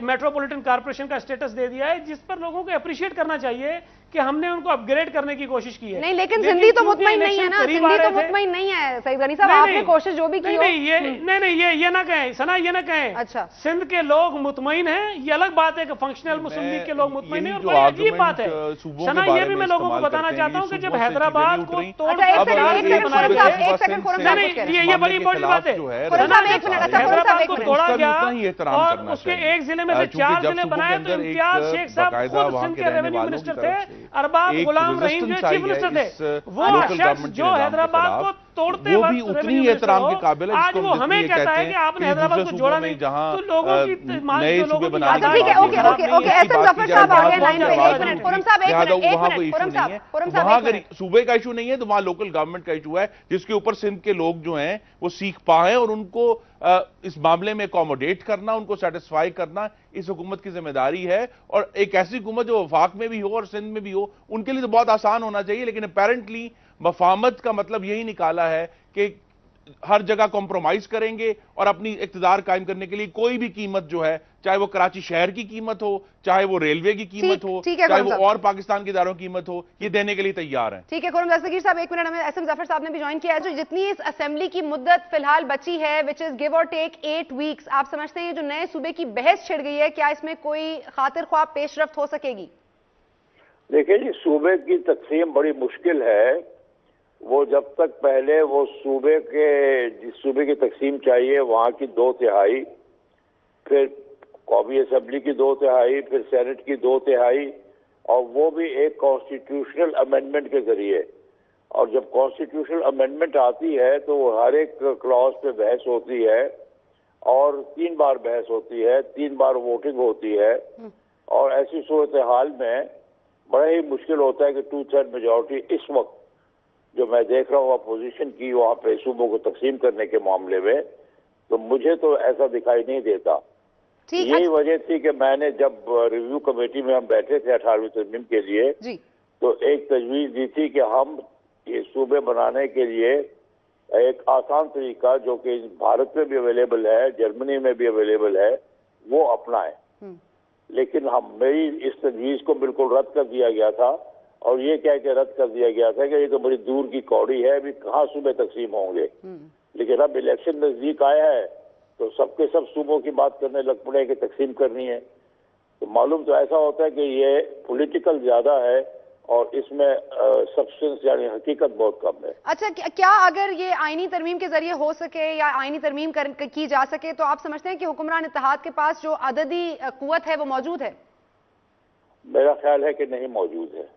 میٹروپولیٹن کارپوریشن کا اسٹیٹس دے دیا ہے، جس پر لوگوں کو اپریشیٹ کرنا چاہیے کہ ہم نے ان کو اپ گریڈ کرنے کی کوشش کی ہے. نہیں لیکن زندگی تو مطمئن نہیں ہے نا، زندگی تو مطمئن نہیں ہے سعید غنی صاحب. آپ نے کوشش جو بھی کی ہو. نہیں یہ نہ کہیں سنا، یہ نہ کہیں. اچھا سندھ کے لوگ مطمئن ہیں یہ الگ بات ہے کہ فنکشنل مسلم لیگ کے لوگ مطمئن ہیں، اور بڑی عجیب بات ہے سنا. یہ بھی میں لوگوں کو بتانا چاہتا ہوں کہ جب حیدرآباد کو توڑ یہ بڑی امپورٹنٹ بات ہے. حیدرآباد کو توڑا گیا اور اس کے ایک ضلع میں سے 4 ضلع بنائے تو امتیاز شیخ صاحب خود سندھ کے ریونیو منسٹر تھے، ارباب غلام رحیم جو چیف منسٹر تھے، وہ شخص جو حیدرآباد کو توڑتے وہ بھی اتنی احترام کے قابل ہے آج وہ ہمیں کہتا ہے کہ آپ نے حیدرآباد کو جوڑا نہیں. تو لوگوں کی نئے صوبے بنانے اچھا ٹھیک ہے، اوکے اسم ظفر صاحب آ گئے لائن پہ. ایک منٹ خرم صاحب، وہاں اگر صوبے کا ایشو نہیں ہے تو وہاں لوکل گورنمنٹ کا ایشو ہے جس کے اوپر سندھ کے لوگ جو ہیں وہ سیکھ پائیں، اور ان کو اس معاملے میں اکوموڈیٹ کرنا، ان کو سیٹسفائی کرنا اس حکومت کی ذمہ داری ہے. اور ایک ایسی حکومت جو وفاق میں بھی ہو اور سندھ میں بھی ہو ان کے لیے تو بہت آسان ہونا چاہیے. لیکن اپیرنٹلی مفاہمت کا مطلب یہی نکالا ہے کہ ہر جگہ کمپرومائز کریں گے اور اپنی اقتدار قائم کرنے کے لیے کوئی بھی قیمت جو ہے، چاہے وہ کراچی شہر کی قیمت ہو، چاہے وہ ریلوے کی قیمت ہو، چاہے وہ اور پاکستان کے اداروں کی قیمت ہو، یہ دینے کے لیے تیار ہیں. ٹھیک ہے خرم دستگیر صاحب، ایک منٹ. ہمیں اسم ظفر صاحب نے بھی جوائن کیا ہے. جو جتنی اس اسمبلی کی مدت فی الحال بچی ہے وچ از گیو اور ٹیک 8 ویکس، آپ سمجھتے ہیں جو نئے صوبے کی بحث چھڑ گئی ہے کیا اس میں کوئی خاطر خواہ پیش رفت ہو سکے گی؟ دیکھیں جی، صوبے کی تقسیم بڑی مشکل ہے. وہ جب تک پہلے وہ صوبے کے جس صوبے کی تقسیم چاہیے وہاں کی 2/3، پھر قومی اسمبلی کی 2/3، پھر سینٹ کی 2/3، اور وہ بھی ایک کانسٹیٹیوشنل امینڈمنٹ کے ذریعے. اور جب کانسٹیٹیوشنل امینڈمنٹ آتی ہے تو ہر ایک کلاس پہ بحث ہوتی ہے اور 3 بار بحث ہوتی ہے, 3 بار ووٹنگ ہوتی ہے, اور ایسی صورتحال میں بڑا ہی مشکل ہوتا ہے کہ 2/3 میجورٹی اس وقت جو میں دیکھ رہا ہوں اپوزیشن کی وہاں پہ صوبوں کو تقسیم کرنے کے معاملے میں, تو مجھے تو ایسا دکھائی نہیں دیتا. یہی وجہ تھی کہ میں نے جب ریویو کمیٹی میں ہم بیٹھے تھے 18ویں ترمیم کے لیے, تو ایک تجویز دی تھی کہ ہم یہ صوبے بنانے کے لیے ایک آسان طریقہ جو کہ بھارت میں بھی اویلیبل ہے, جرمنی میں بھی اویلیبل ہے, وہ اپنائیں. لیکن میری اس تجویز کو بالکل رد کر دیا گیا تھا, اور یہ کہہ کے رد کر دیا گیا تھا کہ یہ تو بڑی دور کی کوڑی ہے, ابھی کہاں صوبے تقسیم ہوں گے. لیکن اب الیکشن نزدیک آیا ہے تو سب کے سب صوبوں کی بات کرنے لگ پڑے کہ تقسیم کرنی ہے. تو معلوم تو ایسا ہوتا ہے کہ یہ پولیٹیکل زیادہ ہے اور اس میں سبسٹنس یعنی حقیقت بہت کم ہے. اچھا, کیا اگر یہ آئینی ترمیم کے ذریعے ہو سکے یا آئینی ترمیم کی جا سکے تو آپ سمجھتے ہیں کہ حکمران اتحاد کے پاس جو عددی قوت ہے وہ موجود ہے؟ میرا خیال ہے کہ نہیں موجود ہے.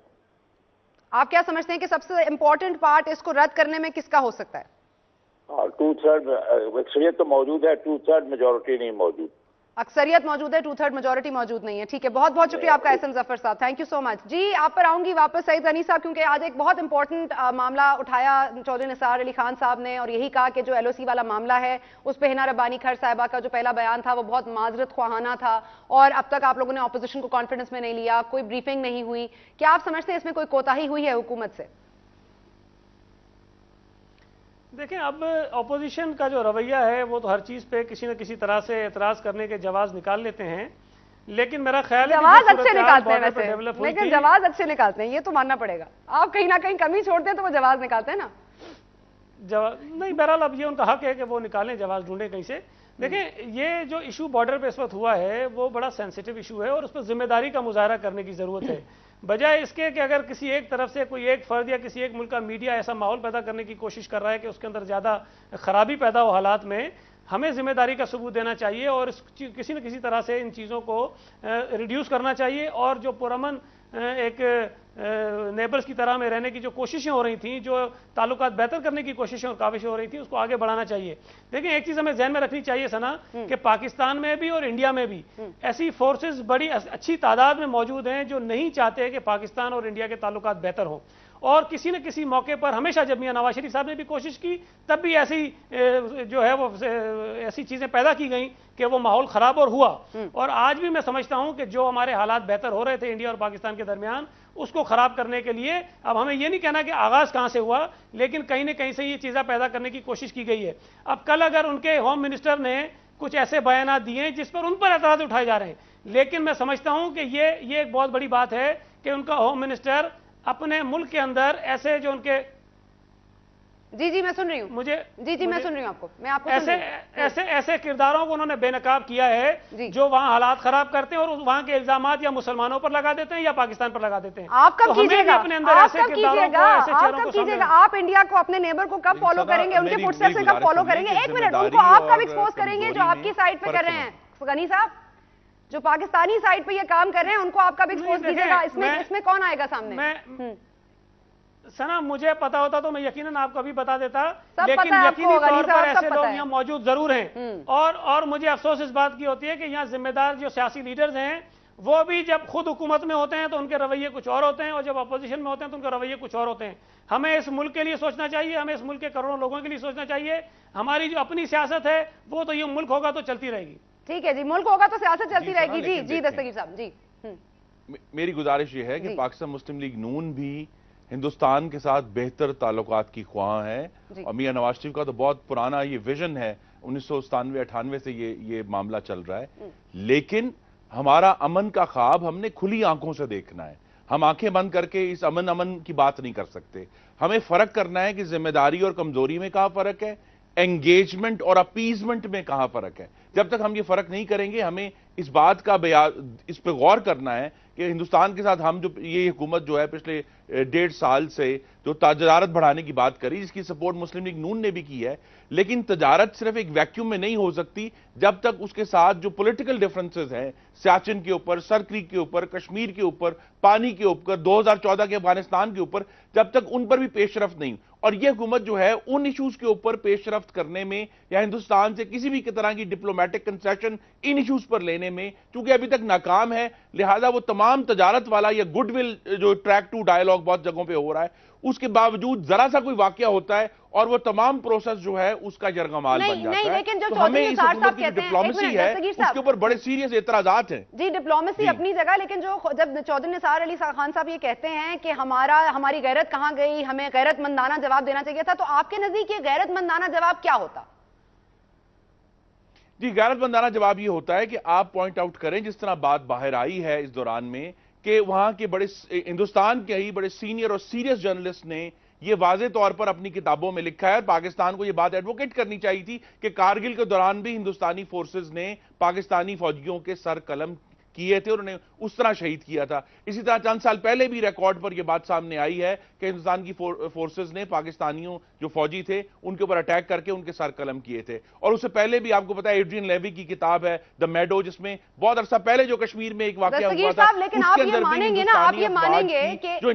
آپ کیا سمجھتے ہیں کہ سب سے امپورٹنٹ پارٹ اس کو رد کرنے میں کس کا ہو سکتا ہے؟ 2/3 اکثریت تو موجود ہے, 2/3 میجورٹی نہیں موجود. اکثریت موجود ہے, 2/3 میجورٹی موجود نہیں ہے. ٹھیک ہے, بہت بہت شکریہ آپ کا احسن ظفر صاحب, تھینک یو سو مچ. جی آپ پر آؤں گی واپس سعید غنی صاحب, کیونکہ آج ایک بہت امپورٹنٹ معاملہ اٹھایا چودھری نثار علی خان صاحب نے, اور یہی کہا کہ جو ایل او سی والا معاملہ ہے اس پہ ہنا ربانی کھر صاحبہ کا جو پہلا بیان تھا وہ بہت معذرت خواہانہ تھا, اور اب تک آپ لوگوں نے اپوزیشن کو کانفیڈنس میں نہیں لیا, کوئی بریفنگ نہیں ہوئی. کیا آپ سمجھتے ہیں اس میں کوئی کوتاہی ہوئی ہے حکومت سے؟ دیکھیں, اب اپوزیشن کا جو رویہ ہے وہ تو ہر چیز پہ کسی نہ کسی طرح سے اعتراض کرنے کے جواز نکال لیتے ہیں, لیکن میرا خیال ہے جواز اچھے نکالتے ہیں ویسے, لیکن جواز اچھے نکالتے ہیں, یہ تو ماننا پڑے گا. آپ کہیں نہ کہیں کمی چھوڑتے ہیں تو وہ جواز نکالتے ہیں نا. نہیں, بہرحال اب یہ ان کا حق ہے کہ وہ نکالیں, جواز ڈھونڈیں کہیں سے. دیکھیں, یہ جو ایشو بارڈر پہ اس وقت ہوا ہے وہ بڑا سینسیٹیو ایشو ہے, اور اس پر ذمہ داری کا مظاہرہ کرنے کی ضرورت ہے, بجائے اس کے کہ اگر کسی ایک طرف سے کوئی ایک فرد یا کسی ایک ملک کا میڈیا ایسا ماحول پیدا کرنے کی کوشش کر رہا ہے کہ اس کے اندر زیادہ خرابی پیدا ہو حالات میں. ہمیں ذمہ داری کا ثبوت دینا چاہیے اور کسی نہ کسی طرح سے ان چیزوں کو ریڈیوس کرنا چاہیے, اور جو پرامن ایک نیبرز کی طرح میں رہنے کی جو کوششیں ہو رہی تھیں, جو تعلقات بہتر کرنے کی کوششیں اور کاوشیں ہو رہی تھیں, اس کو آگے بڑھانا چاہیے. دیکھیں, ایک چیز ہمیں ذہن میں رکھنی چاہیے سنا, کہ پاکستان میں بھی اور انڈیا میں بھی ایسی فورسز بڑی اچھی تعداد میں موجود ہیں جو نہیں چاہتے کہ پاکستان اور انڈیا کے تعلقات بہتر ہوں, اور کسی نہ کسی موقع پر ہمیشہ جب میاں نواز شریف صاحب نے بھی کوشش کی تب بھی ایسی جو ہے وہ ایسی چیزیں پیدا کی گئیں کہ وہ ماحول خراب اور ہوا. اور آج بھی میں سمجھتا ہوں کہ جو ہمارے حالات بہتر ہو رہے تھے انڈیا اور پاکستان کے درمیان, اس کو خراب کرنے کے لیے اب ہمیں یہ نہیں کہنا کہ آغاز کہاں سے ہوا, لیکن کہیں نہ کہیں سے یہ چیزیں پیدا کرنے کی کوشش کی گئی ہے. اب کل اگر ان کے ہوم منسٹر نے کچھ ایسے بیانات دیے جس پر ان پر اعتراض اٹھائے جا رہے ہیں, لیکن میں سمجھتا ہوں کہ یہ ایک بہت بڑی بات ہے کہ ان کا ہوم منسٹر اپنے ملک کے اندر ایسے جو ان کے جی میں سن رہی ہوں, میں سن رہی ہوں آپ کو, میں آپ کو ایسے کرداروں کو انہوں نے بے نقاب کیا ہے جو وہاں حالات خراب کرتے ہیں اور وہاں کے الزامات یا مسلمانوں پر لگا دیتے ہیں یا پاکستان پر لگا دیتے ہیں. آپ کب کیجیے گا, آپ انڈیا کو اپنے نیبر کو کب فالو کریں گے, ان کے فٹ اسٹیپ سے کب فالو کریں گے؟ ایک منٹ, ان کو آپ کب ایکسپوز کریں گے جو آپ کی سائڈ پہ کر رہے ہیں غنی صاحب, جو پاکستانی سائڈ پہ یہ کام کر رہے ہیں ان کو آپ کب ایکسپوز کیجیے گا؟ اس میں کون آئے گا سامنے؟ سنا, مجھے پتا ہوتا تو میں یقیناً آپ کو ابھی بتا دیتا, لیکن یقینی طور پر ایسے لوگ یہاں موجود ضرور ہیں, اور مجھے افسوس اس بات کی ہوتی ہے کہ یہاں ذمہ دار جو سیاسی لیڈرز ہیں وہ بھی جب خود حکومت میں ہوتے ہیں تو ان کے رویے کچھ اور ہوتے ہیں, اور جب اپوزیشن میں ہوتے ہیں تو ان کے رویے کچھ اور ہوتے ہیں. ہمیں اس ملک کے لیے سوچنا چاہیے, ہمیں اس ملک کے کروڑوں لوگوں کے لیے سوچنا چاہیے. ہماری جو اپنی سیاست ہے وہ تو یہ ملک ہوگا تو چلتی رہے گی. ٹھیک ہے جی, ملک ہوگا تو سیاست چلتی رہے گی. جی دستگیر صاحب. جی, میری گزارش یہ ہے کہ پاکستان مسلم لیگ نون بھی ہندوستان کے ساتھ بہتر تعلقات کی خواہاں ہے, اور میاں نواز شریف کا تو بہت پرانا یہ ویژن ہے, 1997-98 سے یہ معاملہ چل رہا ہے. لیکن ہمارا امن کا خواب ہم نے کھلی آنکھوں سے دیکھنا ہے. ہم آنکھیں بند کر کے اس امن کی بات نہیں کر سکتے. ہمیں فرق کرنا ہے کہ ذمہ داری اور کمزوری میں کہاں فرق ہے, انگیجمنٹ اور اپیزمنٹ میں کہاں فرق ہے. जब तक हम ये फर्क नहीं करेंगे, हमें इस बात का इस पे गौर करना है कि हिंदुस्तान के साथ हम जो ये हुकूमत जो है पिछले 1.5 साल से जो तजारत बढ़ाने की बात करी, जिसकी सपोर्ट मुस्लिम लीग नून ने भी की है, लेकिन तजारत सिर्फ एक वैक्यूम में नहीं हो सकती जब तक उसके साथ जो पॉलिटिकल डिफरेंसेस हैं, सियाचिन के ऊपर, सर क्रीक के ऊपर, कश्मीर के ऊपर, पानी के ऊपर, 2014 के अफगानिस्तान के ऊपर, जब तक उन पर भी पेशरफ्त नहीं। और यह हुकूमत जो है उन इश्यूज के ऊपर पेशरफ्त करने में या हिंदुस्तान से किसी भी तरह की डिप्लोमेटिक कंसेशन इन इश्यूज पर लेने में चूंकि अभी तक नाकाम है, लिहाजा वो तमाम तजारत वाला या गुडविल जो ट्रैक टू डायलॉग बहुत जगहों पे हो रहा है, उसके बावजूद जरा सा कोई वाकया होता है और वो तमाम प्रोसेस जो है उसका जरगमाल बन जाता है। लेकिन जो तो हमें इस चौधरी हुकूमत की कहते हैं, डिप्लोमेसी है उसके ऊपर बड़े सीरियस एतराजात हैं। जी, डिप्लोमेसी अपनी जगह, लेकिन जो जब चौधरी निसार अली खान साहब ये कहते हैं कि हमारी गैरत कहां गई, हमें गैरतमंदाना जवाब देना चाहिए था, तो आपके नजदीक ये गैरतमंदाना जवाब क्या होता? जी, गैरतमंदाना जवाब ये होता है कि आप पॉइंट आउट करें, जिस तरह बात बाहर आई है इस दौरान में कि वहां के बड़े हिंदुस्तान के ही बड़े सीनियर और सीरियस जर्नलिस्ट ने ये वाज़े तौर पर अपनी किताबों में लिखा है। पाकिस्तान को ये बात एडवोकेट करनी चाहिए थी कि कारगिल के दौरान भी हिंदुस्तानी फोर्सेस ने पाकिस्तानी फौजियों के सर कलम किए थे और उन्हें उस तरह शहीद किया था। इसी तरह चंद साल पहले भी रिकॉर्ड पर यह बात सामने आई है कि हिंदुस्तान की फोर्सेस ने पाकिस्तानियों जो फौजी थे उनके ऊपर अटैक करके उनके सर कलम किए थे। और उससे पहले भी आपको पता है एड्रियन लेवी की किताब है द मेडो, जिसमें बहुत अरसा पहले जो कश्मीर में एक वाकया हुआ था, लेकिन आप ये मानेंगे ना, आप ये मानेंगे कि जो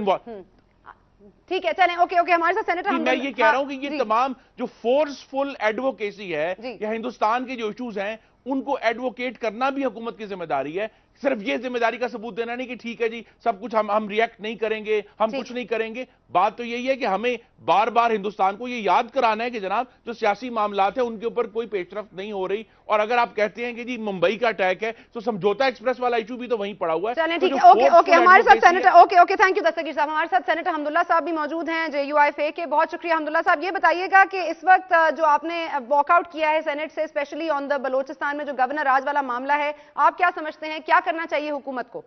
ठीक है, चलें, ओके ओके, हमारे साथ सेनेटर मैं ये कह रहा हूं कि ये तमाम जो फोर्सफुल एडवोकेसी है या हिंदुस्तान के जो इश्यूज हैं उनको एडवोकेट करना भी हुकूमत की जिम्मेदारी है। सिर्फ ये जिम्मेदारी का सबूत देना नहीं कि ठीक है जी सब कुछ हम रिएक्ट नहीं करेंगे, हम कुछ नहीं करेंगे। बात तो यही है कि हमें बार बार हिंदुस्तान को ये याद कराना है कि जनाब जो सियासी मामलात है उनके ऊपर कोई पेशरफ्त नहीं हो रही। और अगर आप कहते हैं कि जी मुंबई का अटैक है तो समझौता एक्सप्रेस वाला इशू भी तो वहीं पड़ा हुआ है। चलें, ठीक है, ओके ओके, हमारे साथ senator okay okay, thank you Dastgir साहब। हमारे साथ सेनेटर हमदुल्ला साहब भी मौजूद हैं JUIFA के। बहुत शुक्रिया हमदुल्ला साहब। ये बताइएगा कि इस वक्त जो आपने वॉकआउट किया है सेनेट से, स्पेशली ऑन द बलोचिस्तान में जो गवर्नर राज वाला मामला है, आप क्या समझते हैं, क्या करना चाहिए हुकूमत को?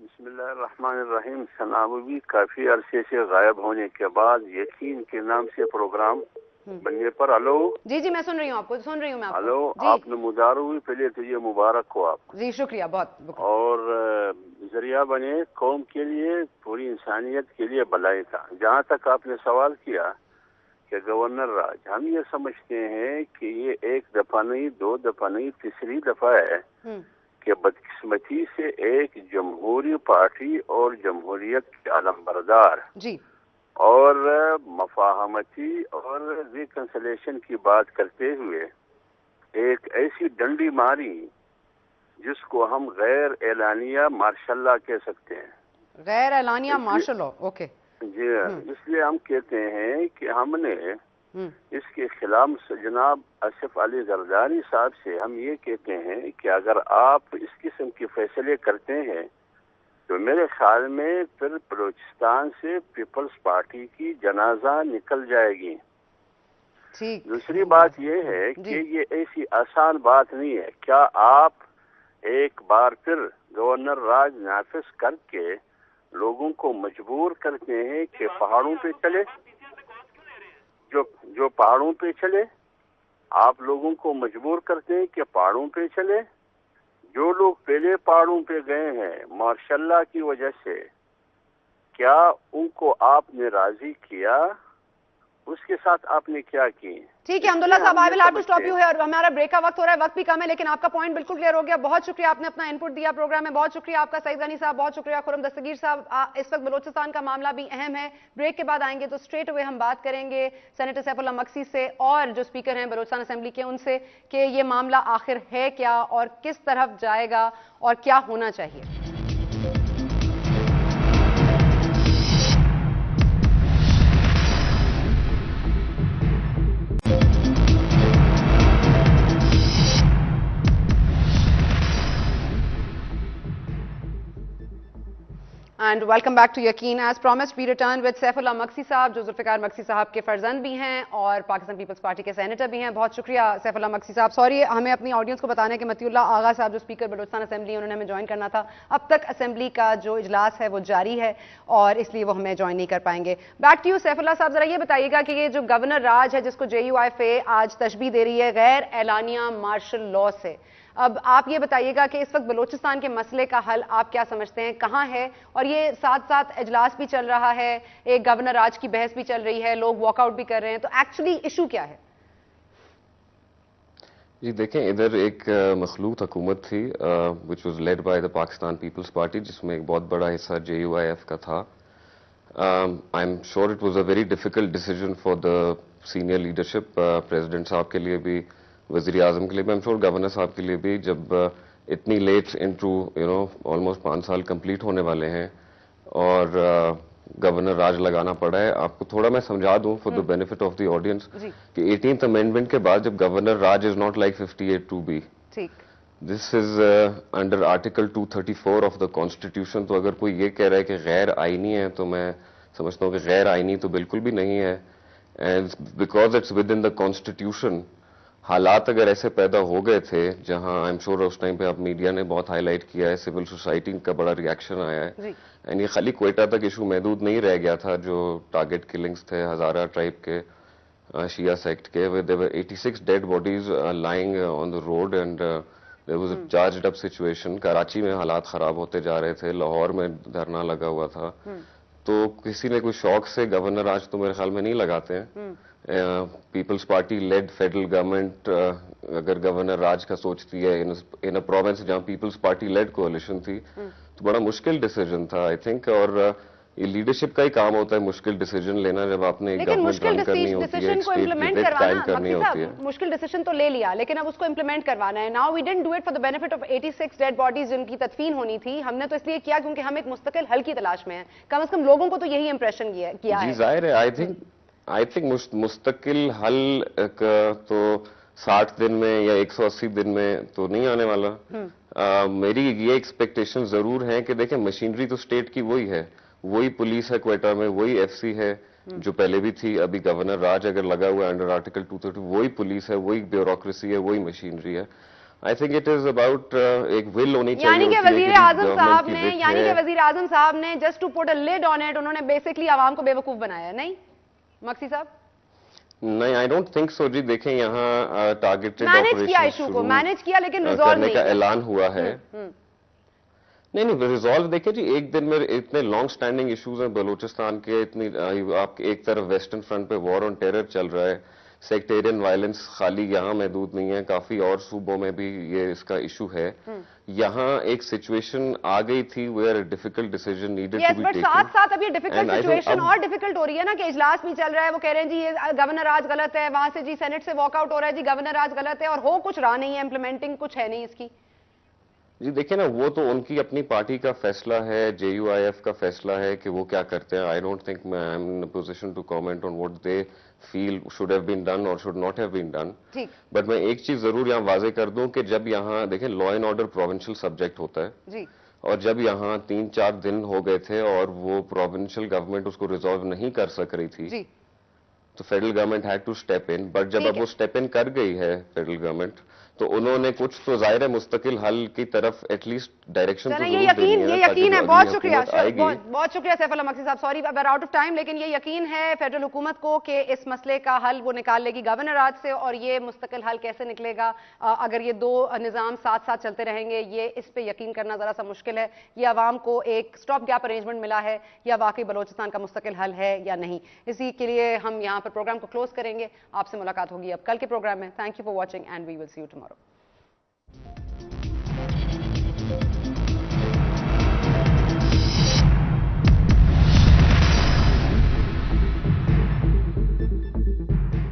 बिस्मिल्लाहिर्रहमानिर्रहीम। सनाबी काफी अरसे से गायब होने के बाद यकीन के नाम से प्रोग्राम बनने पर, हेलो जी जी, मैं सुन रही हूँ आपको, सुन रही हूँ मैं आपको। हेलो, आप नमदार हुई, पहले तो ये मुबारक हो आपको जी, शुक्रिया बहुत। और जरिया बने कौम के लिए, पूरी इंसानियत के लिए भलाई था। जहाँ तक आपने सवाल किया कि गवर्नर राज, हम ये समझते हैं कि ये एक दफा नहीं, 2 दफा नहीं, तीसरी दफा है कि बदकिस्मती से एक जमहूरी पार्टी और जमहूरियत के अलमबरदार जी और मफाहमती और रिकंसिलेशन की बात करते हुए एक ऐसी डंडी मारी जिसको हम गैर एलानिया मार्शल लॉ कह सकते हैं। गैर एलानिया मार्शल लॉ, ओके जी। इसलिए हम कहते हैं कि हमने इसके खिलाफ जनाब आसिफ अली जरदारी साहब से हम ये कहते हैं कि अगर आप इस किस्म के फैसले करते हैं तो मेरे ख्याल में फिर बलूचिस्तान से पीपल्स पार्टी की जनाजा निकल जाएगी। दूसरी बात यह है कि ये ऐसी आसान बात नहीं है। क्या आप एक बार फिर गवर्नर राज नाफिज करके लोगों को मजबूर करते हैं कि पहाड़ों पे चले, जो पहाड़ों पे चले, आप लोगों को मजबूर करते हैं कि पहाड़ों पे चले। जो लोग पहले पहाड़ों पे गए हैं मार्शल लॉ की वजह से, क्या उनको आपने राजी किया? उसके साथ आपने क्या की? ठीक है हमदुल्ला साहब, I will have to stop you here. हमारा ब्रेक का वक्त हो रहा है, वक्त भी कम है, लेकिन आपका पॉइंट बिल्कुल क्लियर हो गया। बहुत शुक्रिया, आपने अपना इनपुट दिया प्रोग्राम में। बहुत शुक्रिया आपका सईद गनी साहब, बहुत शुक्रिया खुर्रम दस्तगीर साहब। इस वक्त बलोचिस्तान का मामला भी अहम है। ब्रेक के बाद आएंगे तो स्ट्रेट अवे हम बात करेंगे सेनेटर सैफुल्लाह मक्सी से और जो स्पीकर हैं बलोचिस्तान असेंबली के उनसे कि ये मामला आखिर है क्या और किस तरफ जाएगा और क्या होना चाहिए। And welcome back to Yaqeen. As promised, we return with Saifullah Maqsi साहब, जो जुल्फ़िकार मक्सी साहब के फर्जंद भी हैं और पाकिस्तान पीपल्स पार्टी के सेनेटर भी हैं. बहुत शुक्रिया सैफुल्लाह मक्सी साहब. सॉरी, हमें अपनी ऑडियंस को बताना है कि मतीउल्लाह आगा साहब जो स्पीकर बलूचिस्तान असेंबली, उन्होंने हमें ज्वाइन करना था. अब तक असेंबली का जो इजलास है वो जारी है और इसलिए वो हमें ज्वाइन नहीं कर पाएंगे. बैक टू यू सैफुल्लाह साहब, जरा ये बताइएगा कि ये जो गवर्नर राज है जिसको JUIFA आज तशबीह दे रही है गैर एलानिया मार्शल लॉ से, अब आप ये बताइएगा कि इस वक्त बलूचिस्तान के मसले का हल आप क्या समझते हैं, कहाँ है? और ये साथ साथ इजलास भी चल रहा है, एक गवर्नर राज की बहस भी चल रही है, लोग वॉकआउट भी कर रहे हैं, तो एक्चुअली इशू क्या है? जी देखें, इधर एक मखलूत हुकूमत थी which was led by the Pakistan Peoples Party, जिसमें एक बहुत बड़ा हिस्सा JUIF का था. I am sure it was a very difficult decision for the senior leadership, president साहब के लिए भी, वज़ीर आज़म के लिए भी, आई एम श्योर गवर्नर साहब के लिए भी, जब इतनी लेट इनटू ऑलमोस्ट 5 साल कंप्लीट होने वाले हैं और गवर्नर राज लगाना पड़ा है. आपको थोड़ा मैं समझा दूं for the benefit of the audience कि 18th अमेंडमेंट के बाद जब governor Raj is not like 58(2)(b, this is under article 234 of the constitution. तो अगर कोई ये कह रहा है कि गैर आईनी है, तो मैं समझता हूँ कि गैर आईनी तो बिल्कुल भी नहीं है. And because it's with in the constitution, हालात अगर ऐसे पैदा हो गए थे जहां आई एम श्योर उस टाइम पे आप मीडिया ने बहुत हाईलाइट किया है, सिविल सोसाइटी का बड़ा रिएक्शन आया है, एंड ये खाली क्वेटा तक इशू महदूद नहीं रह गया था. जो टारगेट किलिंग्स थे हजारा ट्राइब के शिया सेक्ट के, there were 86 dead bodies lying on the road and there was a charged up situation. Karachi में हालात खराब होते जा रहे थे, लाहौर में धरना लगा हुआ था. तो किसी ने कोई शौक से गवर्नर आज तो मेरे ख्याल में नहीं लगाते हैं. Peoples Party led federal government अगर गवर्नर राज का सोचती है इन अ प्रोविंस जहां पीपल्स पार्टी लेड कोalition थी, तो बड़ा मुश्किल डिसीजन था आई थिंक. और ये लीडरशिप का ही काम होता है मुश्किल डिसीजन लेना जब आपने गवर्नमेंट रन करनी होती है, कायम करनी होती है. मुश्किल डिसीजन तो ले लिया, लेकिन अब उसको इंप्लीमेंट करवाना है. Now we didn't do it for the benefit of 86 dead bodies जिनकी तदफीन होनी थी. हमने तो इसलिए किया क्योंकि हम एक मुस्तकिल हल की तलाश में हैं. कम से कम लोगों को तो यही इंप्रेशन किया है. जाहिर है, आई थिंक मुस्तकिल हल तो 60 दिन में या 180 दिन में तो नहीं आने वाला. मेरी ये एक्सपेक्टेशन जरूर है कि देखें, मशीनरी तो स्टेट की वही है, वही पुलिस है क्वेटा में, वही FC है जो पहले भी थी. अभी गवर्नर राज अगर लगा हुआ है अंडर आर्टिकल 230, वही पुलिस है, वही ब्यूरोक्रेसी है, वही मशीनरी है. I think it is about एक विल होनी चाहिए. यानी कि वजीर आजम साहब ने just to put a lid on it, उन्होंने बेसिकली आवाम को बेवकूफ बनाया. नहीं मक्सी साहब? नहीं, आई डोंट थिंक सो जी. देखें, यहाँ टारगेटेड मैनेज किया इशू को, मैनेज किया लेकिन रिजॉल्व नहीं का ऐलान हुआ है. नहीं, रिजॉल्व देखें जी, एक दिन में इतने लॉन्ग स्टैंडिंग इश्यूज हैं बलूचिस्तान के. इतनी आप एक तरफ वेस्टर्न फ्रंट पे वॉर ऑन टेरर चल रहा है, सेक्टेरियन वायलेंस खाली यहाँ महदूद नहीं है, काफी और सूबों में भी ये इसका इशू है. यहाँ एक सिचुएशन आ गई थी where difficult decision needed to be taken. साथ साथ अब ये डिफिकल्ट सिचुएशन और डिफिकल्ट हो रही है ना कि इजलास भी चल रहा है, वो कह रहे हैं जी ये गवर्नर राज गलत है, वहां से जी सेनेट से वॉकआउट हो रहा है जी गवर्नर राज गलत है, और हो कुछ रहा नहीं है, इंप्लीमेंटिंग कुछ है नहीं इसकी. जी देखिए ना, वो तो उनकी अपनी पार्टी का फैसला है, JUIF का फैसला है कि वो क्या करते हैं. I don't think I am in a position to comment on what they feel should have been done or should not have been done. But मैं एक चीज जरूर यहाँ वाजे कर दूं कि जब यहाँ देखें law and order provincial subject होता है जी, और जब यहाँ 3-4 दिन हो गए थे और वो प्रोविंशियल गवर्नमेंट उसको रिजॉल्व नहीं कर सक रही थी जी, तो federal government had to step in. But जब अब वो स्टेप इन कर गई है फेडरल गवर्नमेंट, तो उन्होंने कुछ तो जाहिर है मुस्तकिल हल की तरफ एटलीस्ट डायरेक्शन तो ये यकीन है. बहुत शुक्रिया सैफुल्लाह मक्सी साहब. Sorry we are out of time, लेकिन ये यकीन है फेडरल हुकूमत को कि इस मसले का हल वो निकाल लेगी गवर्नर राज से. और ये मुस्तकिल हल कैसे निकलेगा अगर ये दो निज़ाम साथ साथ चलते रहेंगे, ये इस पे यकीन करना जरा सा मुश्किल है. ये आवाम को एक स्टॉप गैप अरेंजमेंट मिला है या वाकई बलोचिस्तान का मुस्तकिल हल है या नहीं. इसी के लिए हम यहाँ पर प्रोग्राम को क्लोज करेंगे. आपसे मुलाकात होगी अब कल के प्रोग्राम में. Thank you for watching and we will see you tomorrow.